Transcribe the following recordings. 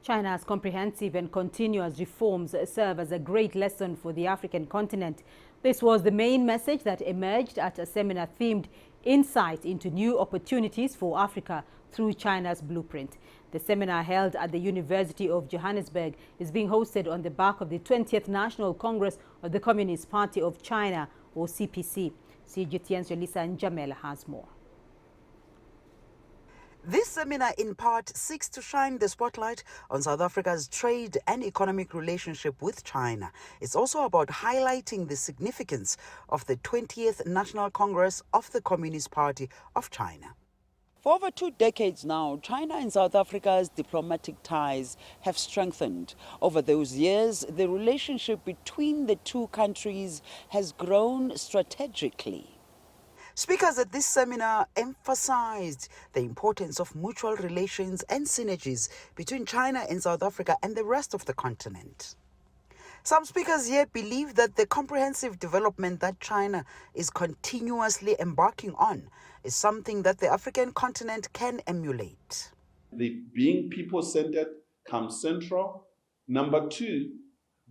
China's comprehensive and continuous reforms serve as a great lesson for the African continent. This was the main message that emerged at a seminar themed Insight into New Opportunities for Africa through China's Blueprint. The seminar, held at the University of Johannesburg, is being hosted on the back of the 20th National Congress of the Communist Party of China, or CPC. CGTN's Yolisa Njamela has more. This seminar in part seeks to shine the spotlight on South Africa's trade and economic relationship with China. It's also about highlighting the significance of the 20th National Congress of the Communist Party of China. For over 2 decades now, China and South Africa's diplomatic ties have strengthened. Over those years, the relationship between the two countries has grown strategically. Speakers at this seminar emphasized the importance of mutual relations and synergies between China and South Africa and the rest of the continent. Some speakers here believe that the comprehensive development that China is continuously embarking on is something that the African continent can emulate. The being people-centered comes central. Number 2,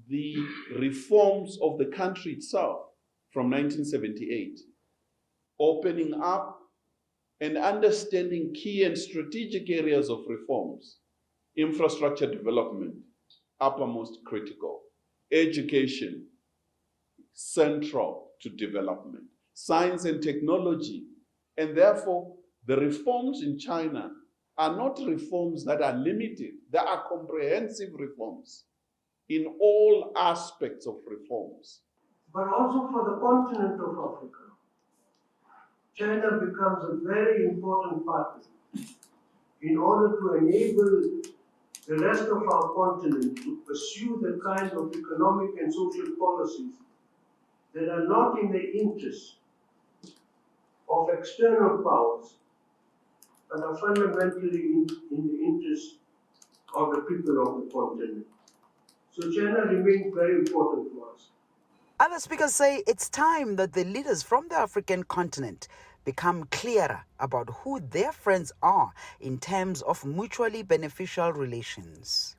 the reforms of the country itself from 1978. Opening up and understanding key and strategic areas of reforms. Infrastructure development, uppermost critical. Education, central to development. Science and technology. And therefore, the reforms in China are not reforms that are limited. They are comprehensive reforms in all aspects of reforms. But also for the continent of Africa. China becomes a very important partner in order to enable the rest of our continent to pursue the kind of economic and social policies that are not in the interest of external powers, but are fundamentally in the interest of the people of the continent. So China remains very important for us. Other speakers say it's time that the leaders from the African continent become clearer about who their friends are in terms of mutually beneficial relations.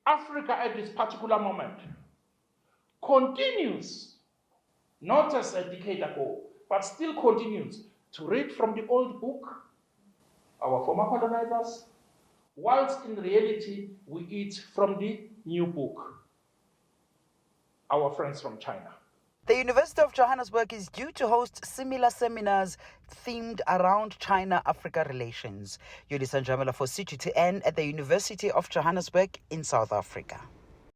Africa at this particular moment continues, not as a decade ago, but still continues to read from the old book, our former colonizers, whilst in reality we eat from the new book, our friends from China. The University of Johannesburg is due to host similar seminars themed around China-Africa relations. Yolisa Njamela for CGTN at the University of Johannesburg in South Africa.